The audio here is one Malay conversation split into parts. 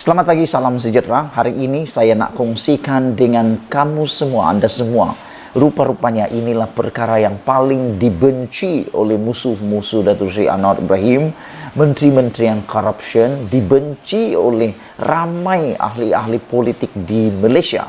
Selamat pagi, salam sejahtera. Hari ini saya nak kongsikan dengan kamu semua, Anda semua. Rupa-rupanya inilah perkara yang paling dibenci oleh musuh-musuh Datuk Seri Anwar Ibrahim. Menteri-menteri yang corruption dibenci oleh ramai ahli-ahli politik di Malaysia.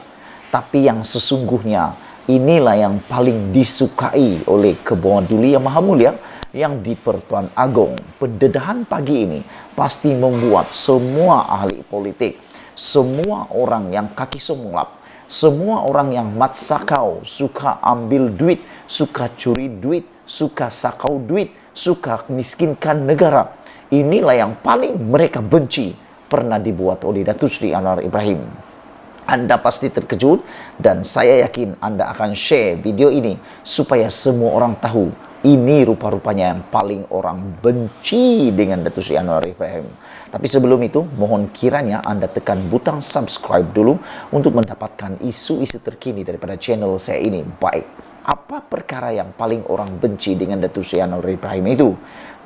Tapi yang sesungguhnya inilah yang paling disukai oleh Kebawah Duli Yang Maha Mulia yang di Pertuan Agong. Pendedahan pagi ini pasti membuat semua ahli politik, semua orang yang kaki sunglap, semua orang yang mat sakau, suka ambil duit, suka curi duit, suka sakau duit, suka miskinkan negara. Inilah yang paling mereka benci pernah dibuat oleh Datuk Seri Anwar Ibrahim. Anda pasti terkejut dan saya yakin Anda akan share video ini supaya semua orang tahu ini rupa-rupanya yang paling orang benci dengan Datuk Seri Anwar Ibrahim. Tapi sebelum itu, mohon kiranya Anda tekan butang subscribe dulu untuk mendapatkan isu-isu terkini daripada channel saya ini. Baik, apa perkara yang paling orang benci dengan Datuk Seri Anwar Ibrahim itu?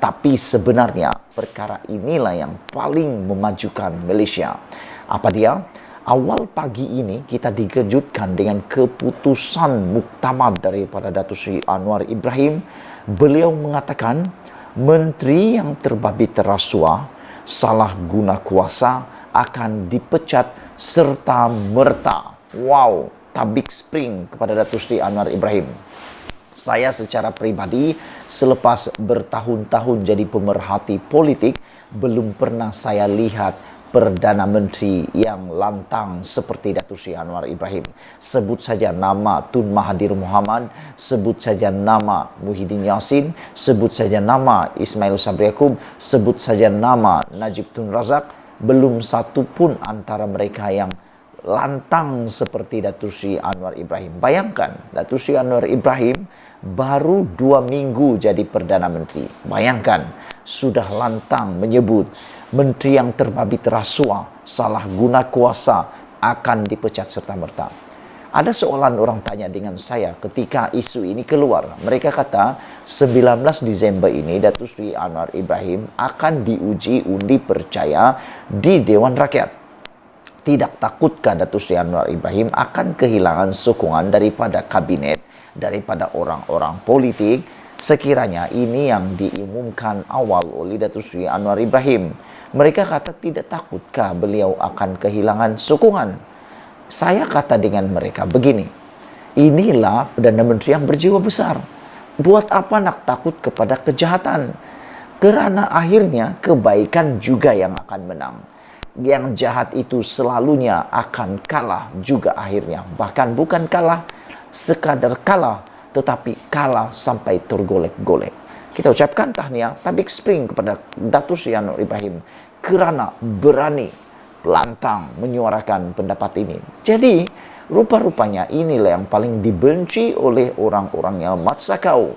Tapi sebenarnya perkara inilah yang paling memajukan Malaysia. Apa dia? Awal pagi ini kita dikejutkan dengan keputusan muktamar daripada Datuk Seri Anwar Ibrahim. Beliau mengatakan menteri yang terbabit rasuah, salah guna kuasa akan dipecat serta merta. Wow, tabik spring kepada Datuk Seri Anwar Ibrahim. Saya secara pribadi selepas bertahun-tahun jadi pemerhati politik, belum pernah saya lihat Perdana Menteri yang lantang seperti Datuk Seri Anwar Ibrahim. Sebut saja nama Tun Mahathir Mohamad, sebut saja nama Muhyiddin Yassin, sebut saja nama Ismail Sabri Yaakob, sebut saja nama Najib Tun Razak. Belum satu pun antara mereka yang lantang seperti Datuk Seri Anwar Ibrahim. Bayangkan, Datuk Seri Anwar Ibrahim baru 2 minggu jadi Perdana Menteri. Bayangkan, sudah lantang menyebut menteri yang terbabit rasuah, salah guna kuasa akan dipecat serta-merta. Ada soalan orang tanya dengan saya ketika isu ini keluar. Mereka kata 19 Disember ini Datuk Seri Anwar Ibrahim akan diuji undi percaya di Dewan Rakyat. Tidak takutkah Datuk Seri Anwar Ibrahim akan kehilangan sokongan daripada kabinet, daripada orang-orang politik sekiranya ini yang diumumkan awal oleh Datuk Seri Anwar Ibrahim? Mereka kata tidak takutkah beliau akan kehilangan sokongan? Saya kata dengan mereka begini, inilah Perdana Menteri yang berjiwa besar. Buat apa nak takut kepada kejahatan? Kerana akhirnya kebaikan juga yang akan menang. Yang jahat itu selalunya akan kalah juga akhirnya. Bahkan bukan kalah sekadar kalah, tetapi kalah sampai tergolek-golek. Kita ucapkan tahniah tabik spring kepada Datuk Seri Anwar Ibrahim kerana berani lantang menyuarakan pendapat ini. Jadi, rupa-rupanya inilah yang paling dibenci oleh orang-orang yang mat sakau,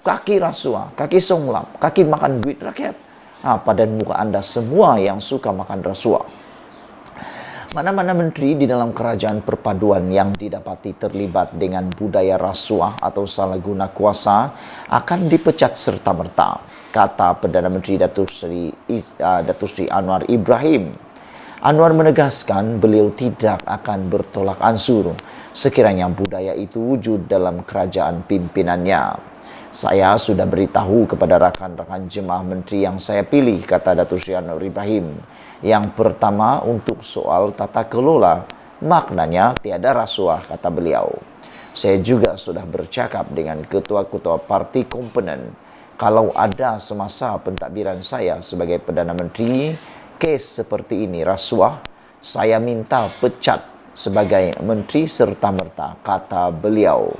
kaki rasuah, kaki songlap, kaki makan duit rakyat. Pada muka Anda semua yang suka makan rasuah. Mana-mana menteri di dalam kerajaan perpaduan yang didapati terlibat dengan budaya rasuah atau salah guna kuasa akan dipecat serta-merta, kata Perdana Menteri Datuk Seri Anwar Ibrahim. Anwar menegaskan beliau tidak akan bertolak ansur sekiranya budaya itu wujud dalam kerajaan pimpinannya. Saya sudah beritahu kepada rakan-rakan jemaah menteri yang saya pilih, kata Datuk Seri Anwar Ibrahim. Yang pertama untuk soal tata kelola, maknanya tiada rasuah, kata beliau. Saya juga sudah bercakap dengan ketua-ketua parti komponen. Kalau ada semasa pentadbiran saya sebagai Perdana Menteri, kes seperti ini rasuah, saya minta pecat sebagai menteri serta-merta, kata beliau.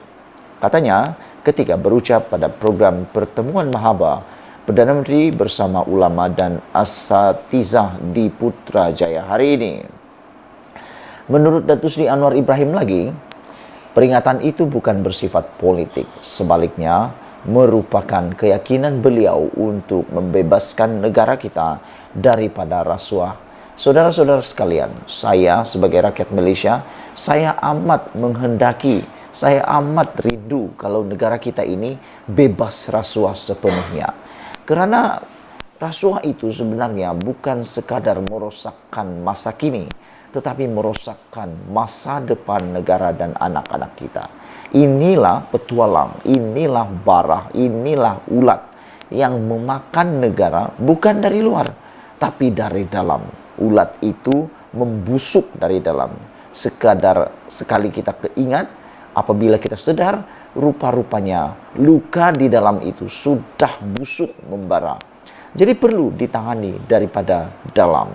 Katanya, ketika berucap pada program pertemuan Mahaba, Perdana Menteri bersama ulama dan asatizah di Putrajaya hari ini. Menurut Datuk Seri Anwar Ibrahim lagi, peringatan itu bukan bersifat politik. Sebaliknya, merupakan keyakinan beliau untuk membebaskan negara kita daripada rasuah. Saudara-saudara sekalian, saya sebagai rakyat Malaysia, saya amat menghendaki, saya amat rindu kalau negara kita ini bebas rasuah sepenuhnya. Kerana Rasuah itu sebenarnya bukan sekadar merosakkan masa kini, tetapi merosakkan masa depan negara dan anak-anak kita. Inilah petualang, inilah bara, inilah ulat yang memakan negara bukan dari luar, tapi dari dalam. Ulat itu membusuk dari dalam. Sekali kita keingat, apabila kita sadar, rupa-rupanya luka di dalam itu sudah busuk membara. Jadi perlu ditangani daripada dalam.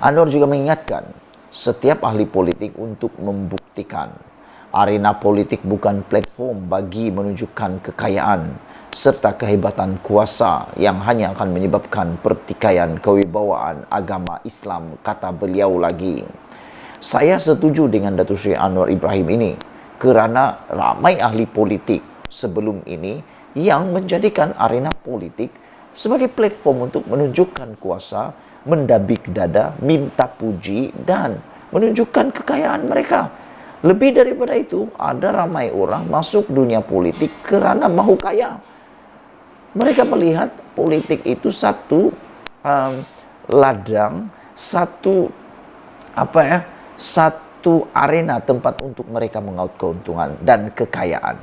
Anwar juga mengingatkan setiap ahli politik untuk membuktikan arena politik bukan platform bagi menunjukkan kekayaan serta kehebatan kuasa yang hanya akan menyebabkan pertikaian kewibawaan agama Islam, kata beliau lagi. Saya setuju dengan Datuk Seri Anwar Ibrahim ini kerana ramai ahli politik sebelum ini yang menjadikan arena politik sebagai platform untuk menunjukkan kuasa, mendabik dada, minta puji, dan menunjukkan kekayaan mereka. Lebih daripada itu, ada ramai orang masuk dunia politik kerana mahu kaya. Mereka melihat politik itu satu ladang, satu arena tempat untuk mereka mengaut keuntungan dan kekayaan.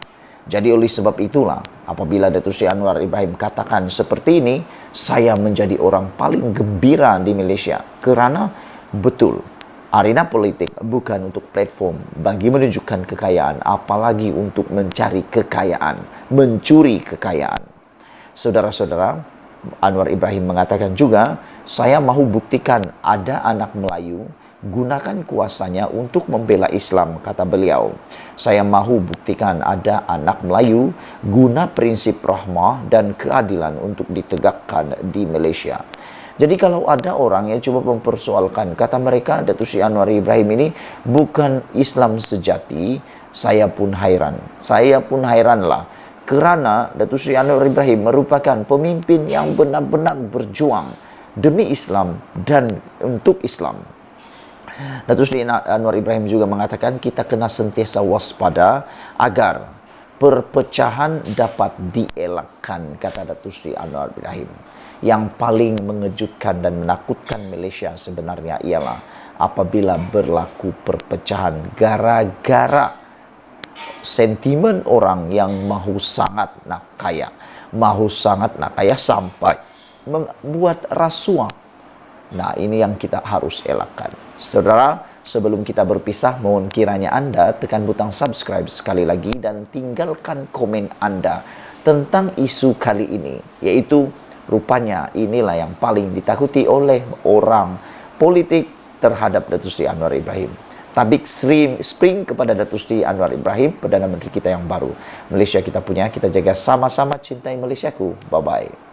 Jadi oleh sebab itulah, apabila Datuk Seri Anwar Ibrahim katakan seperti ini, saya menjadi orang paling gembira di Malaysia. Kerana betul, arena politik bukan untuk platform bagi menunjukkan kekayaan, apalagi untuk mencari kekayaan, mencuri kekayaan. Saudara-saudara, Anwar Ibrahim mengatakan juga, saya mahu buktikan ada anak Melayu gunakan kuasanya untuk membela Islam, kata beliau. Saya mahu buktikan ada anak Melayu guna prinsip rahmah dan keadilan untuk ditegakkan di Malaysia. Jadi kalau ada orang yang cuba mempersoalkan, kata mereka Datuk Seri Anwar Ibrahim ini bukan Islam sejati, saya pun hairan. Saya pun hairanlah kerana Datuk Seri Anwar Ibrahim merupakan pemimpin yang benar-benar berjuang demi Islam dan untuk Islam. Datuk Seri Anwar Ibrahim juga mengatakan kita kena sentiasa waspada agar perpecahan dapat dielakkan, kata Datuk Seri Anwar Ibrahim. Yang paling mengejutkan dan menakutkan Malaysia sebenarnya ialah apabila berlaku perpecahan gara-gara sentimen orang yang mahu sangat nak kaya. Mahu sangat nak kaya sampai membuat rasuah. Nah, ini yang kita harus elakkan. Saudara, sebelum kita berpisah, mohon kiranya Anda tekan butang subscribe sekali lagi dan tinggalkan komen Anda tentang isu kali ini, yaitu rupanya inilah yang paling ditakuti oleh orang politik terhadap Datuk Seri Anwar Ibrahim. Tabik spring kepada Datuk Seri Anwar Ibrahim, Perdana Menteri kita yang baru. Malaysia kita punya, kita jaga sama-sama cintai Malaysiaku. Bye-bye.